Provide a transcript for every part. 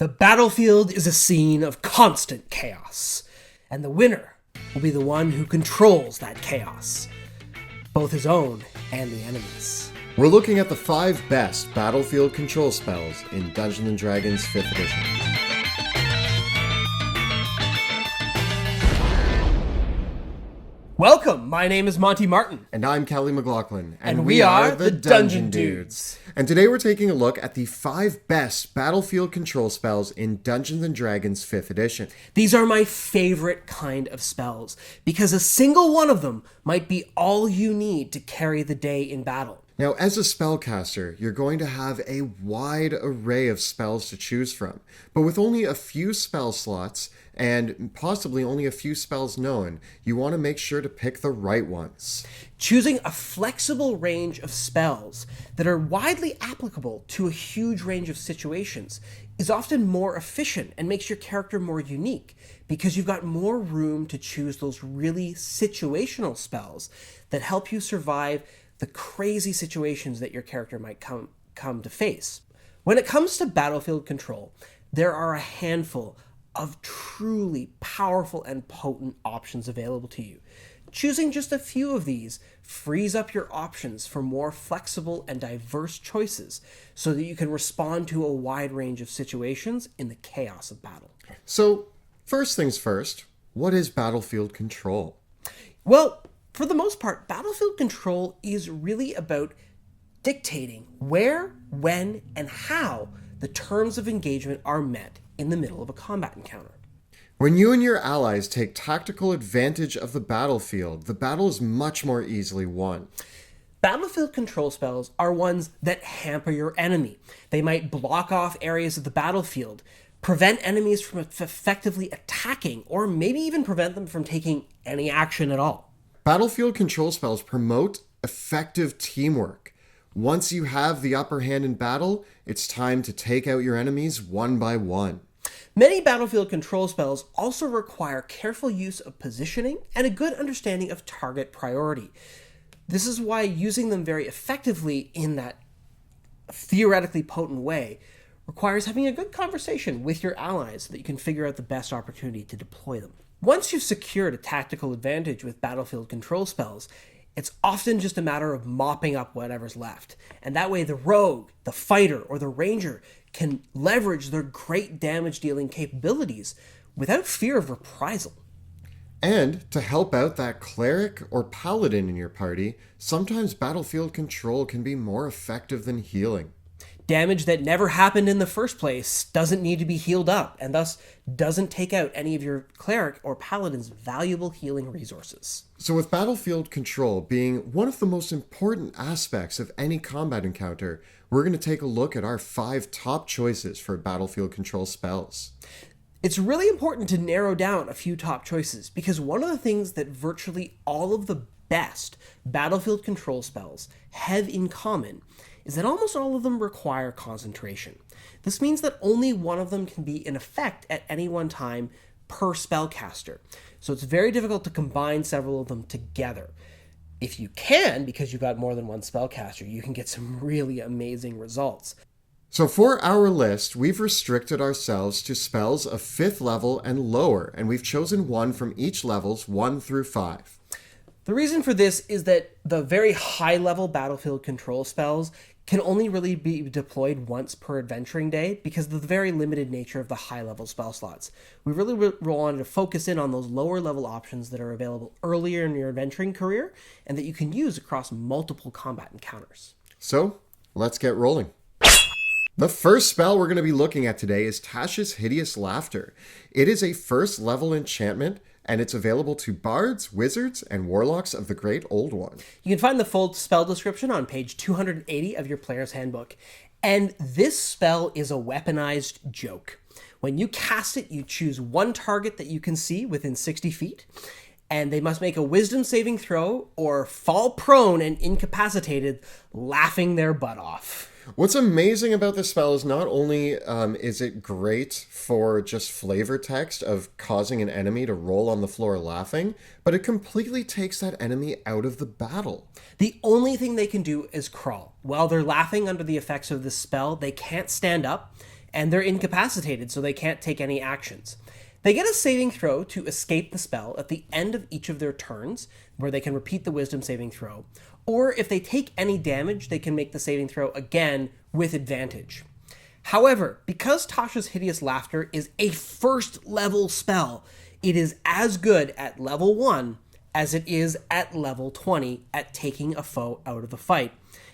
The battlefield is a scene of constant chaos, and the winner will be the one who controls that chaos, both his own and the enemy's. We're looking at the 5 best battlefield control spells in Dungeons & Dragons 5th edition. Welcome, my name is Monty Martin. And I'm Kelly McLaughlin. And we are the Dungeon Dudes. And today we're taking a look at the 5 best battlefield control spells in Dungeons & Dragons 5th edition. These are my favorite kind of spells, because a single one of them might be all you need to carry the day in battle. Now, as a spellcaster, you're going to have a wide array of spells to choose from, but with only a few spell slots, and possibly only a few spells known, you want to make sure to pick the right ones. Choosing a flexible range of spells that are widely applicable to a huge range of situations is often more efficient and makes your character more unique, because you've got more room to choose those really situational spells that help you survive the crazy situations that your character might come to face. When it comes to battlefield control, there are a handful of truly powerful and potent options available to you. Choosing just a few of these frees up your options for more flexible and diverse choices so that you can respond to a wide range of situations in the chaos of battle. So, first things first, what is battlefield control? Well, for the most part, battlefield control is really about dictating where, when, and how the terms of engagement are met in the middle of a combat encounter. When you and your allies take tactical advantage of the battlefield, the battle is much more easily won. Battlefield control spells are ones that hamper your enemy. They might block off areas of the battlefield, prevent enemies from effectively attacking, or maybe even prevent them from taking any action at all. Battlefield control spells promote effective teamwork. Once you have the upper hand in battle, it's time to take out your enemies one by one. Many battlefield control spells also require careful use of positioning and a good understanding of target priority. This is why using them very effectively in that theoretically potent way requires having a good conversation with your allies so that you can figure out the best opportunity to deploy them. Once you've secured a tactical advantage with battlefield control spells, it's often just a matter of mopping up whatever's left. And that way the rogue, the fighter, or the ranger can leverage their great damage-dealing capabilities without fear of reprisal. And to help out that cleric or paladin in your party, sometimes battlefield control can be more effective than healing. Damage that never happened in the first place doesn't need to be healed up, and thus doesn't take out any of your cleric or paladin's valuable healing resources. So with battlefield control being one of the most important aspects of any combat encounter, we're going to take a look at our 5 top choices for battlefield control spells. It's really important to narrow down a few top choices, because one of the things that virtually all of the best battlefield control spells have in common is that almost all of them require concentration. This means that only one of them can be in effect at any one time per spellcaster. So it's very difficult to combine several of them together. If you can, because you've got more than one spellcaster, you can get some really amazing results. So for our list, we've restricted ourselves to spells of 5th level and lower, and we've chosen one from each levels 1 through 5. The reason for this is that the very high-level battlefield control spells can only really be deployed once per adventuring day because of the very limited nature of the high-level spell slots. We really wanted to focus in on those lower-level options that are available earlier in your adventuring career and that you can use across multiple combat encounters. So, let's get rolling. The first spell we're going to be looking at today is Tasha's Hideous Laughter. It is a 1st level enchantment, and it's available to bards, wizards, and warlocks of the Great Old One. You can find the full spell description on page 280 of your player's handbook. And this spell is a weaponized joke. When you cast it, you choose one target that you can see within 60 feet, and they must make a wisdom saving throw or fall prone and incapacitated, laughing their butt off. What's amazing about this spell is not only is it great for just flavor text of causing an enemy to roll on the floor laughing, but it completely takes that enemy out of the battle. The only thing they can do is crawl. While they're laughing under the effects of this spell, they can't stand up, and they're incapacitated, so they can't take any actions. They get a saving throw to escape the spell at the end of each of their turns, where they can repeat the wisdom saving throw, or if they take any damage, they can make the saving throw again with advantage. However, because Tasha's Hideous Laughter is a first level spell, it is as good at level 1 as it is at level 20 at taking a foe out of the fight.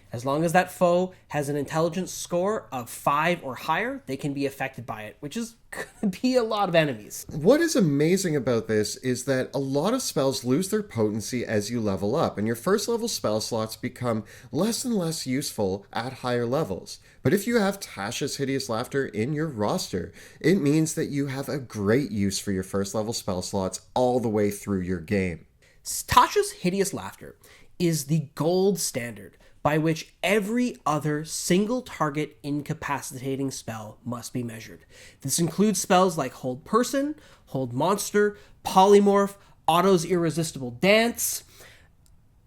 As long as that foe has an intelligence score of 5 or higher, they can be affected by it, which is going to be a lot of enemies. What is amazing about this is that a lot of spells lose their potency as you level up, and your first level spell slots become less and less useful at higher levels. But if you have Tasha's Hideous Laughter in your roster, it means that you have a great use for your first level spell slots all the way through your game. Tasha's Hideous Laughter is the gold standard by which every other single target incapacitating spell must be measured. This includes spells like Hold Person, Hold Monster, Polymorph, Otto's Irresistible Dance,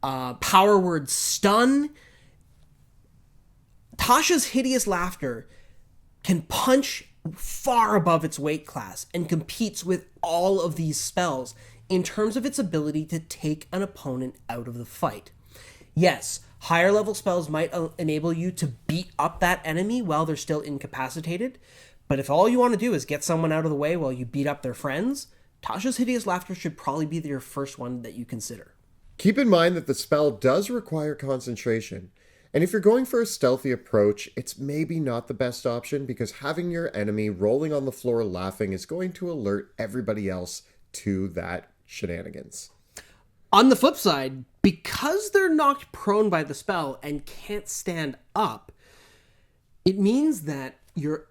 Power Word Stun. Tasha's Hideous Laughter can punch far above its weight class and competes with all of these spells in terms of its ability to take an opponent out of the fight. Yes, higher level spells might enable you to beat up that enemy while they're still incapacitated, but if all you want to do is get someone out of the way while you beat up their friends, Tasha's Hideous Laughter should probably be your first one that you consider. Keep in mind that the spell does require concentration, and if you're going for a stealthy approach, it's maybe not the best option because having your enemy rolling on the floor laughing is going to alert everybody else to that shenanigans. On the flip side, because they're knocked prone by the spell and can't stand up, it means that your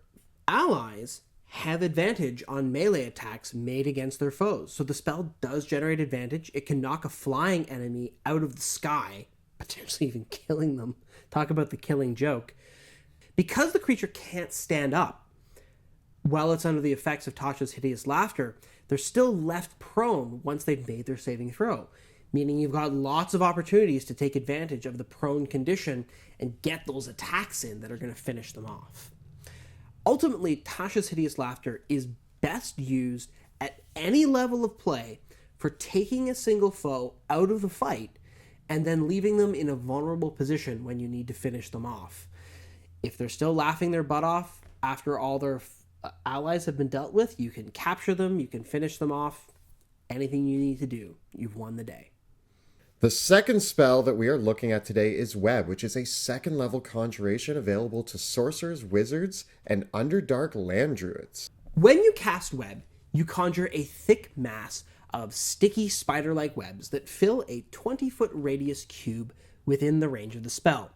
allies have advantage on melee attacks made against their foes. So the spell does generate advantage. It can knock a flying enemy out of the sky, potentially even killing them. Talk about the killing joke. Because the creature can't stand up while it's under the effects of Tasha's Hideous Laughter, they're still left prone once they've made their saving throw, meaning you've got lots of opportunities to take advantage of the prone condition and get those attacks in that are going to finish them off. Ultimately, Tasha's Hideous Laughter is best used at any level of play for taking a single foe out of the fight and then leaving them in a vulnerable position when you need to finish them off. If they're still laughing their butt off after all their allies have been dealt with, you can capture them, you can finish them off. Anything you need to do, you've won the day. The second spell that we are looking at today is Web, which is a second level conjuration available to sorcerers, wizards, and Underdark land druids. When you cast Web, you conjure a thick mass of sticky spider-like webs that fill a 20-foot radius cube within the range of the spell.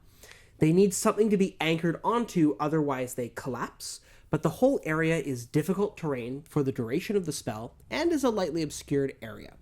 They need something to be anchored onto, otherwise they collapse, but the whole area is difficult terrain for the duration of the spell and is a lightly obscured area.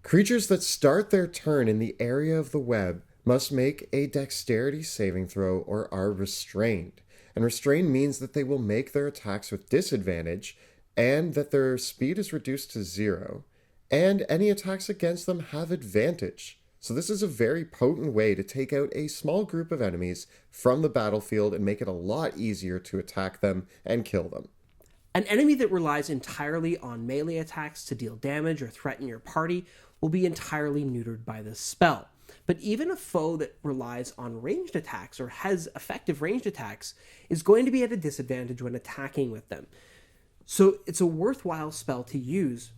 Creatures that start their turn in the area of the web must make a dexterity saving throw or are restrained. And restrained means that they will make their attacks with disadvantage and that their speed is reduced to 0, and any attacks against them have advantage. So this is a very potent way to take out a small group of enemies from the battlefield and make it a lot easier to attack them and kill them. An enemy that relies entirely on melee attacks to deal damage or threaten your party will be entirely neutered by this spell. But even a foe that relies on ranged attacks or has effective ranged attacks is going to be at a disadvantage when attacking with them. So it's a worthwhile spell to use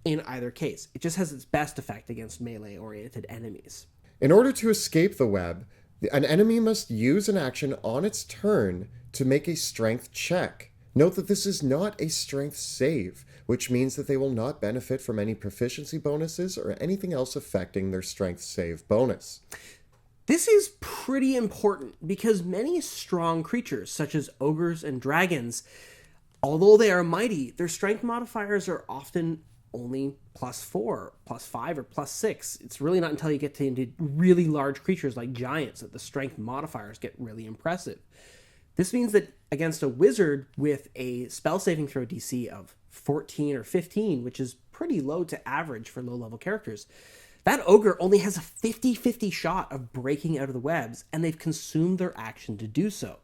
in either case. It just has its best effect against melee-oriented enemies. In order to escape the web, an enemy must use an action on its turn to make a strength check. Note that this is not a strength save, which means that they will not benefit from any proficiency bonuses or anything else affecting their strength save bonus. This is pretty important because many strong creatures, such as ogres and dragons, although they are mighty, their strength modifiers are often only +4, +5, or +6. It's really not until you get into really large creatures like giants that the strength modifiers get really impressive. This means that against a wizard with a spell saving throw DC of 14 or 15, which is pretty low to average for low-level characters, that ogre only has a 50-50 shot of breaking out of the webs, and they've consumed their action to do so.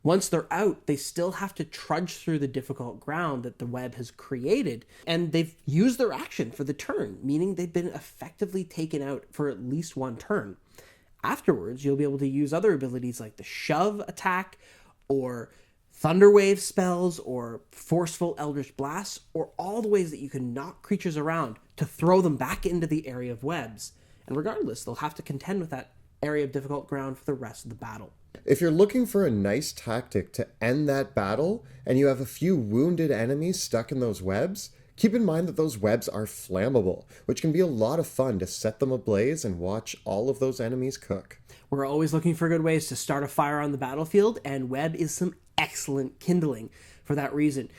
Once they're out, they still have to trudge through the difficult ground that the web has created, and they've used their action for the turn, meaning they've been effectively taken out for at least one turn. Afterwards, you'll be able to use other abilities like the shove attack, or Thunderwave spells, or forceful Eldritch Blasts, or all the ways that you can knock creatures around to throw them back into the area of webs. And regardless, they'll have to contend with that area of difficult ground for the rest of the battle. If you're looking for a nice tactic to end that battle, and you have a few wounded enemies stuck in those webs, keep in mind that those webs are flammable, which can be a lot of fun to set them ablaze and watch all of those enemies cook. We're always looking for good ways to start a fire on the battlefield, and web is some excellent kindling for that reason.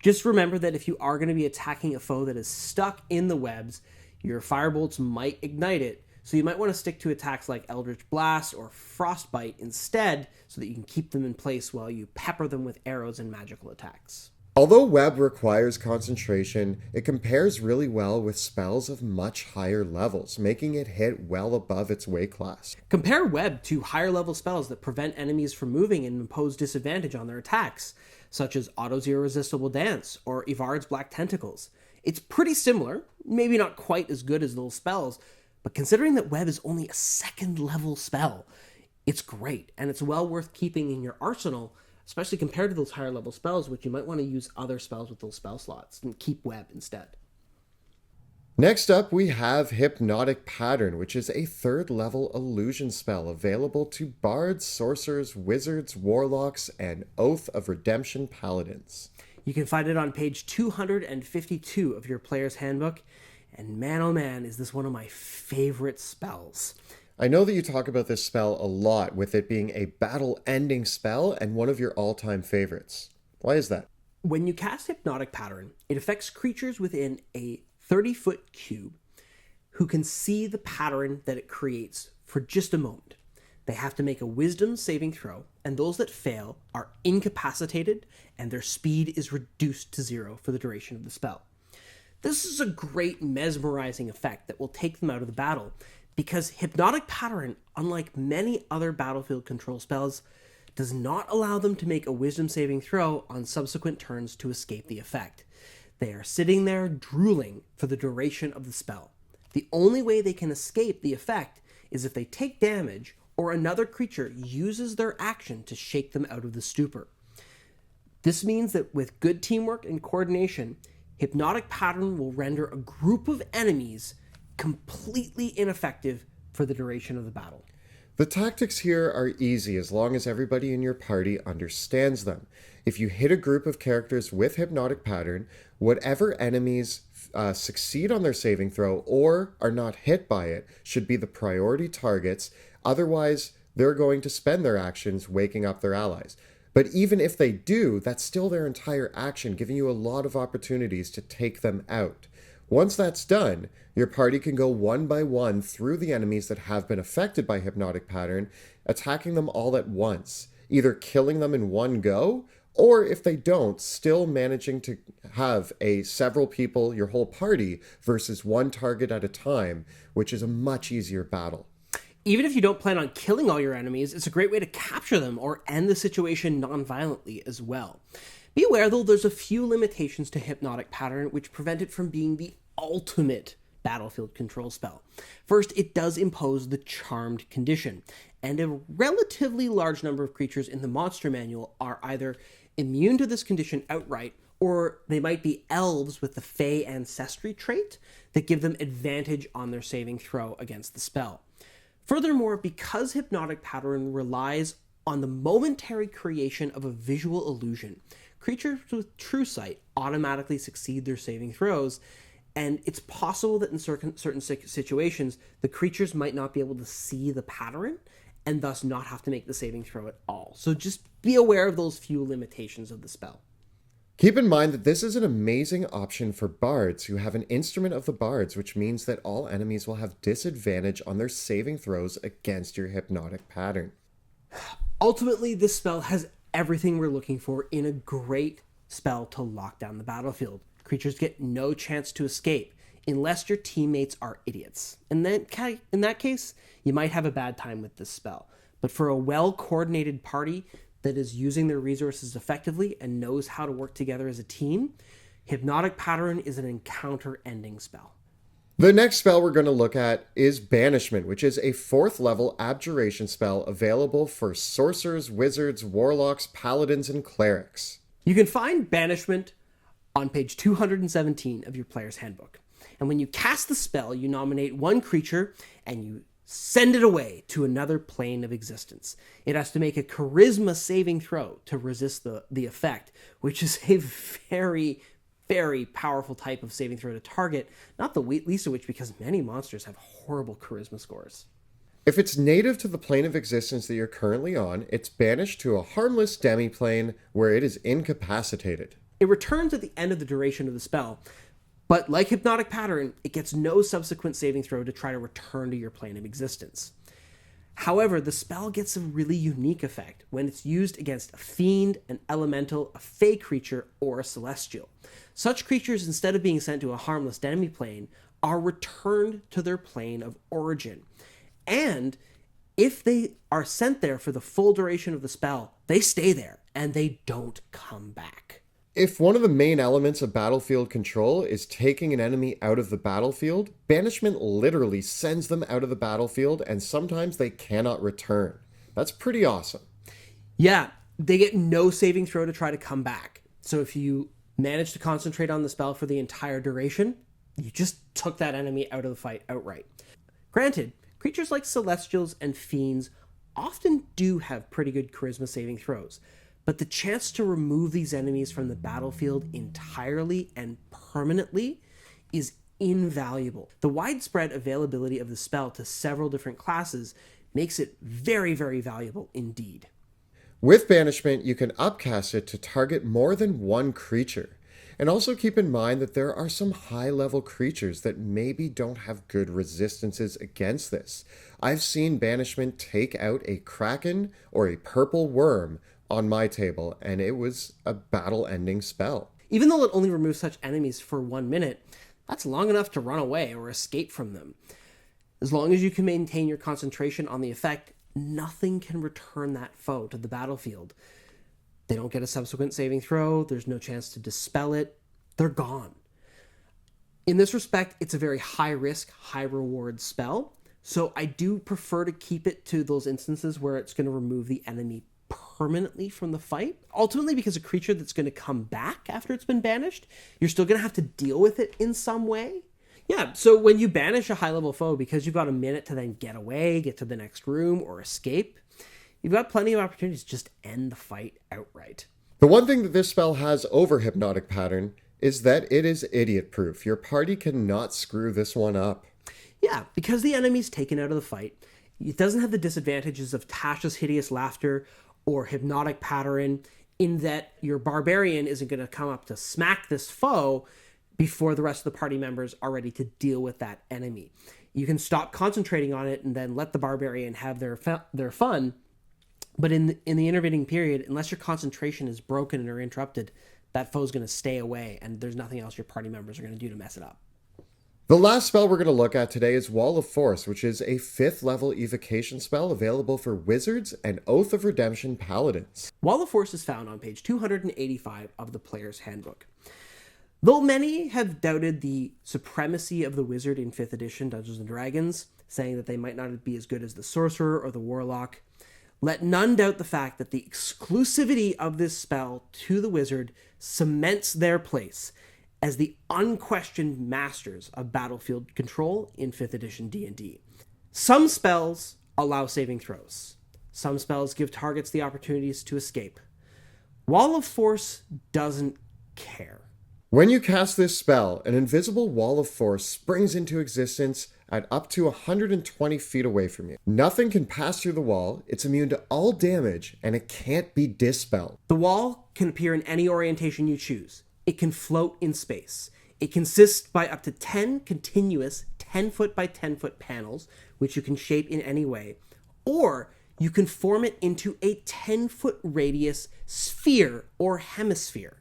Just remember that if you are going to be attacking a foe that is stuck in the webs, your firebolts might ignite it, so you might want to stick to attacks like Eldritch Blast or Frostbite instead, so that you can keep them in place while you pepper them with arrows and magical attacks. Although web requires concentration, it compares really well with spells of much higher levels, making it hit well above its weight class. Compare web to higher level spells that prevent enemies from moving and impose disadvantage on their attacks, such as Otto's Irresistible Dance or Ivard's Black Tentacles. It's pretty similar, maybe not quite as good as those spells, but considering that web is only a second level spell, it's great, and it's well worth keeping in your arsenal, especially compared to those higher level spells, which you might want to use other spells with those spell slots and keep web instead. Next up, we have Hypnotic Pattern, which is a third level illusion spell available to bards, sorcerers, wizards, warlocks, and Oath of Redemption paladins. You can find it on page 252 of your player's handbook, and man oh man, is this one of my favorite spells. I know that you talk about this spell a lot, with it being a battle-ending spell and one of your all-time favorites. Why is that? When you cast Hypnotic Pattern, it affects creatures within a 30-foot cube who can see the pattern that it creates for just a moment. They have to make a wisdom saving throw, and those that fail are incapacitated, and their speed is reduced to 0 for the duration of the spell. This is a great mesmerizing effect that will take them out of the battle, because Hypnotic Pattern, unlike many other battlefield control spells, does not allow them to make a wisdom saving throw on subsequent turns to escape the effect. They are sitting there drooling for the duration of the spell. The only way they can escape the effect is if they take damage or another creature uses their action to shake them out of the stupor. This means that with good teamwork and coordination, Hypnotic Pattern will render a group of enemies completely ineffective for the duration of the battle. The tactics here are easy as long as everybody in your party understands them. If you hit a group of characters with Hypnotic Pattern, whatever enemies succeed on their saving throw or are not hit by it should be the priority targets. Otherwise, they're going to spend their actions waking up their allies. But even if they do, that's still their entire action, giving you a lot of opportunities to take them out. Once that's done, your party can go one by one through the enemies that have been affected by Hypnotic Pattern, attacking them all at once, either killing them in one go, or if they don't, still managing to have several people, your whole party, versus one target at a time, which is a much easier battle. Even if you don't plan on killing all your enemies, it's a great way to capture them or end the situation non-violently as well. Be aware, though, there's a few limitations to Hypnotic Pattern which prevent it from being the ultimate battlefield control spell. First, it does impose the Charmed condition, and a relatively large number of creatures in the monster manual are either immune to this condition outright, or they might be elves with the Fey ancestry trait that give them advantage on their saving throw against the spell. Furthermore, because Hypnotic Pattern relies on the momentary creation of a visual illusion, creatures with True Sight automatically succeed their saving throws, and it's possible that in certain situations, the creatures might not be able to see the pattern, and thus not have to make the saving throw at all. So just be aware of those few limitations of the spell. Keep in mind that this is an amazing option for bards who have an instrument of the bards, which means that all enemies will have disadvantage on their saving throws against your Hypnotic Pattern. Ultimately, this spell has everything we're looking for in a great spell to lock down the battlefield. Creatures get no chance to escape unless your teammates are idiots. And then, in that case, you might have a bad time with this spell. But for a well-coordinated party, that is using their resources effectively and knows how to work together as a team, Hypnotic Pattern is an encounter-ending spell. The next spell we're going to look at is Banishment, which is a 4th level abjuration spell available for sorcerers, wizards, warlocks, paladins, and clerics. You can find Banishment on page 217 of your player's handbook. And when you cast the spell, you nominate one creature and you send it away to another plane of existence. It has to make a charisma saving throw to resist the effect, which is a very, very powerful type of saving throw to target, not the least of which because many monsters have horrible charisma scores. If it's native to the plane of existence that you're currently on, it's banished to a harmless demiplane where it is incapacitated. It returns at the end of the duration of the spell, but like Hypnotic Pattern, it gets no subsequent saving throw to try to return to your plane of existence. However, the spell gets a really unique effect when it's used against a fiend, an elemental, a fey creature, or a celestial. Such creatures, instead of being sent to a harmless demiplane, are returned to their plane of origin. And if they are sent there for the full duration of the spell, they stay there and they don't come back. If one of the main elements of battlefield control is taking an enemy out of the battlefield, Banishment literally sends them out of the battlefield and sometimes they cannot return. That's pretty awesome. Yeah, they get no saving throw to try to come back. So if you manage to concentrate on the spell for the entire duration, you just took that enemy out of the fight outright. Granted, creatures like celestials and fiends often do have pretty good charisma saving throws, but the chance to remove these enemies from the battlefield entirely and permanently is invaluable. The widespread availability of the spell to several different classes makes it very, very valuable indeed. With Banishment, you can upcast it to target more than one creature. And also keep in mind that there are some high-level creatures that maybe don't have good resistances against this. I've seen Banishment take out a kraken or a purple worm on my table, and it was a battle-ending spell. Even though it only removes such enemies for 1 minute, that's long enough to run away or escape from them. As long as you can maintain your concentration on the effect, nothing can return that foe to the battlefield. They don't get a subsequent saving throw, there's no chance to dispel it, they're gone. In this respect, it's a very high-risk, high-reward spell, so I do prefer to keep it to those instances where it's going to remove the enemy permanently from the fight. Ultimately, because a creature that's going to come back after it's been banished, you're still going to have to deal with it in some way. Yeah, so when you banish a high-level foe, because you've got a minute to then get away, get to the next room, or escape, you've got plenty of opportunities to just end the fight outright. The one thing that this spell has over Hypnotic Pattern is that it is idiot-proof. Your party cannot screw this one up. Yeah, because the enemy's taken out of the fight, it doesn't have the disadvantages of Tasha's Hideous Laughter or Hypnotic Pattern, in that your barbarian isn't going to come up to smack this foe before the rest of the party members are ready to deal with that enemy. You can stop concentrating on it and then let the barbarian have their fun, but in the intervening period, unless your concentration is broken or interrupted, that foe's going to stay away, and there's nothing else your party members are going to do to mess it up. The last spell we're going to look at today is Wall of Force, which is a 5th level evocation spell available for wizards and Oath of Redemption paladins. Wall of Force is found on page 285 of the player's handbook. Though many have doubted the supremacy of the wizard in 5th edition Dungeons & Dragons, saying that they might not be as good as the sorcerer or the warlock, let none doubt the fact that the exclusivity of this spell to the wizard cements their place as the unquestioned masters of battlefield control in 5th edition D&D. Some spells allow saving throws. Some spells give targets the opportunities to escape. Wall of Force doesn't care. When you cast this spell, an invisible wall of force springs into existence at up to 120 feet away from you. Nothing can pass through the wall, it's immune to all damage, and it can't be dispelled. The wall can appear in any orientation you choose. It can float in space. It consists by up to 10 continuous 10-foot by 10-foot panels, which you can shape in any way, or you can form it into a 10-foot radius sphere or hemisphere.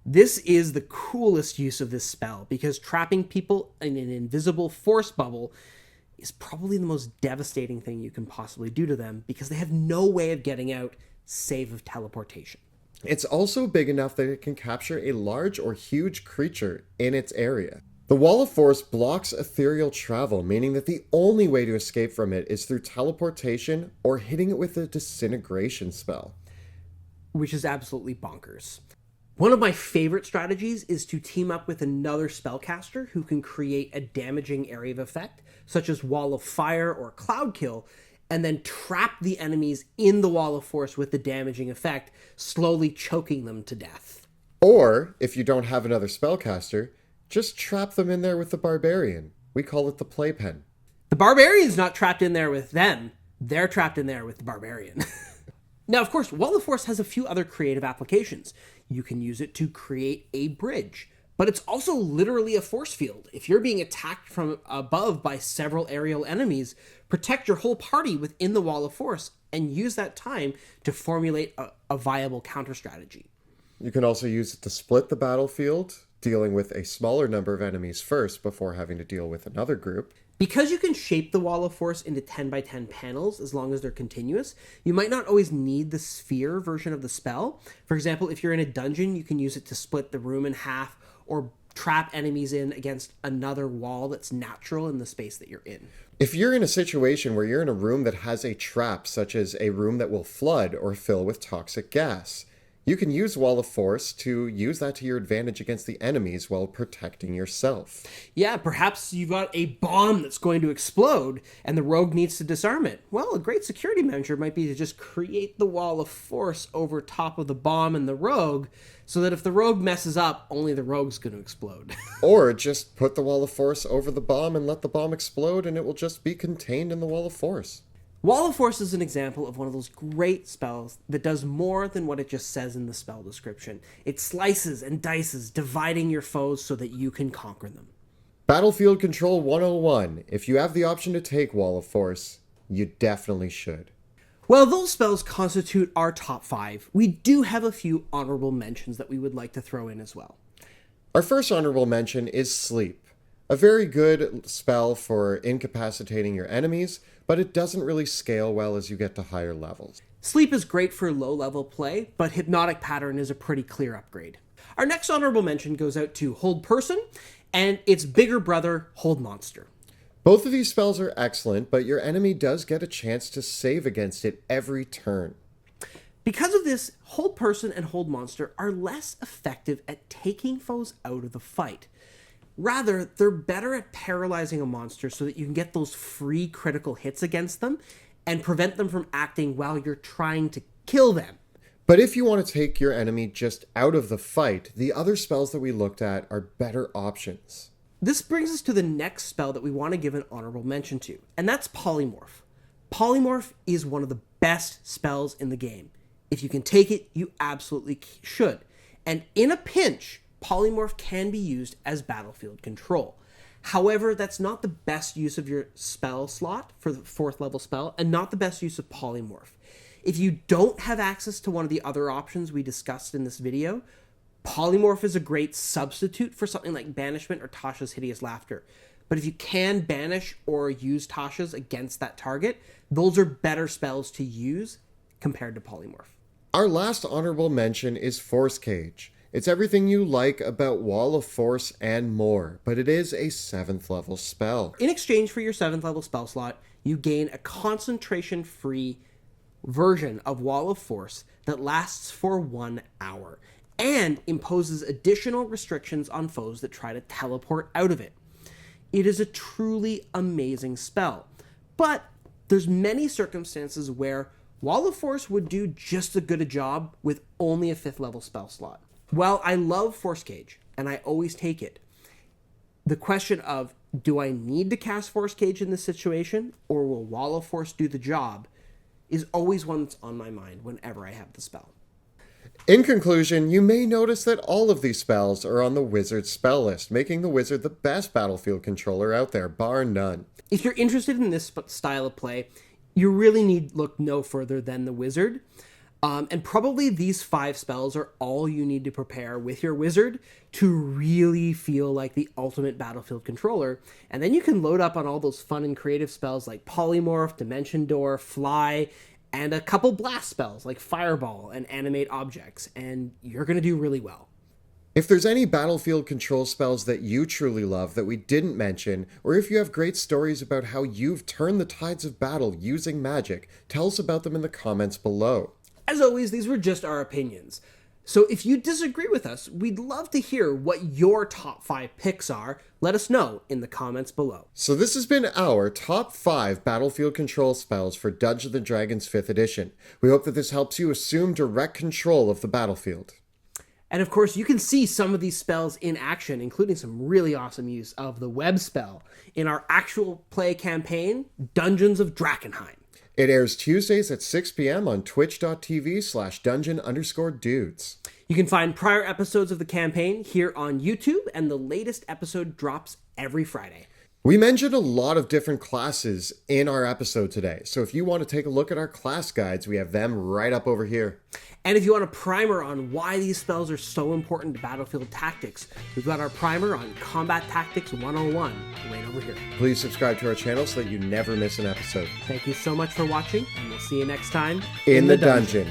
This is the coolest use of this spell, because trapping people in an invisible force bubble is probably the most devastating thing you can possibly do to them, because they have no way of getting out save of teleportation. It's also big enough that it can capture a large or huge creature in its area. The Wall of Force blocks ethereal travel, meaning that the only way to escape from it is through teleportation or hitting it with a disintegration spell. Which is absolutely bonkers. One of my favorite strategies is to team up with another spellcaster who can create a damaging area of effect, such as Wall of Fire or Cloud Kill, and then trap the enemies in the Wall of Force with the damaging effect, slowly choking them to death. Or, if you don't have another spellcaster, just trap them in there with the Barbarian. We call it the Playpen. The Barbarian's not trapped in there with them, they're trapped in there with the Barbarian. Now, of course, Wall of Force has a few other creative applications. You can use it to create a bridge, but it's also literally a force field. If you're being attacked from above by several aerial enemies, protect your whole party within the Wall of Force and use that time to formulate a viable counter strategy. You can also use it to split the battlefield, dealing with a smaller number of enemies first before having to deal with another group. Because you can shape the Wall of Force into 10 by 10 panels as long as they're continuous, you might not always need the sphere version of the spell. For example, if you're in a dungeon, you can use it to split the room in half or trap enemies in against another wall that's natural in the space that you're in. If you're in a situation where you're in a room that has a trap, such as a room that will flood or fill with toxic gas, you can use Wall of Force to use that to your advantage against the enemies while protecting yourself. Yeah, perhaps you've got a bomb that's going to explode and the rogue needs to disarm it. Well, a great security measure might be to just create the Wall of Force over top of the bomb and the rogue so that if the rogue messes up, only the rogue's going to explode. Or just put the Wall of Force over the bomb and let the bomb explode and it will just be contained in the Wall of Force. Wall of Force is an example of one of those great spells that does more than what it just says in the spell description. It slices and dices, dividing your foes so that you can conquer them. Battlefield Control 101. If you have the option to take Wall of Force, you definitely should. Well, those spells constitute our top 5. We do have a few honorable mentions that we would like to throw in as well. Our first honorable mention is Sleep. A very good spell for incapacitating your enemies, but it doesn't really scale well as you get to higher levels. Sleep is great for low-level play, but Hypnotic Pattern is a pretty clear upgrade. Our next honorable mention goes out to Hold Person and its bigger brother, Hold Monster. Both of these spells are excellent, but your enemy does get a chance to save against it every turn. Because of this, Hold Person and Hold Monster are less effective at taking foes out of the fight. Rather, they're better at paralyzing a monster so that you can get those free critical hits against them and prevent them from acting while you're trying to kill them. But if you want to take your enemy just out of the fight, the other spells that we looked at are better options. This brings us to the next spell that we want to give an honorable mention to, and that's Polymorph. Polymorph is one of the best spells in the game. If you can take it, you absolutely should. And in a pinch, Polymorph can be used as battlefield control. However, that's not the best use of your spell slot for the 4th level spell, and not the best use of Polymorph. If you don't have access to one of the other options we discussed in this video, Polymorph is a great substitute for something like Banishment or Tasha's Hideous Laughter. But if you can banish or use Tasha's against that target, those are better spells to use compared to Polymorph. Our last honorable mention is Force Cage. It's everything you like about Wall of Force and more, but it is a 7th level spell. In exchange for your 7th level spell slot, you gain a concentration-free version of Wall of Force that lasts for 1 hour and imposes additional restrictions on foes that try to teleport out of it. It is a truly amazing spell, but there's many circumstances where Wall of Force would do just as good a job with only a 5th level spell slot. While I love Force Cage, and I always take it, the question of, do I need to cast Force Cage in this situation, or will Wall of Force do the job, is always one that's on my mind whenever I have the spell. In conclusion, you may notice that all of these spells are on the Wizard's spell list, making the Wizard the best battlefield controller out there, bar none. If you're interested in this style of play, you really need look no further than the Wizard. And probably these 5 spells are all you need to prepare with your Wizard to really feel like the ultimate battlefield controller. And then you can load up on all those fun and creative spells like Polymorph, Dimension Door, Fly, and a couple blast spells like Fireball and Animate Objects, and you're going to do really well. If there's any battlefield control spells that you truly love that we didn't mention, or if you have great stories about how you've turned the tides of battle using magic, tell us about them in the comments below. As always, these were just our opinions. So if you disagree with us, we'd love to hear what your top 5 picks are. Let us know in the comments below. So this has been our top 5 battlefield control spells for Dungeons & Dragons 5th edition. We hope that this helps you assume direct control of the battlefield. And of course, you can see some of these spells in action, including some really awesome use of the web spell in our actual play campaign, Dungeons of Drakkenheim. It airs Tuesdays at 6 p.m. on twitch.tv/dungeon_dudes. You can find prior episodes of the campaign here on YouTube, and the latest episode drops every Friday. We mentioned a lot of different classes in our episode today, so if you want to take a look at our class guides, we have them right up over here. And if you want a primer on why these spells are so important to battlefield tactics, we've got our primer on Combat Tactics 101 right over here. Please subscribe to our channel so that you never miss an episode. Thank you so much for watching, and we'll see you next time In the dungeon.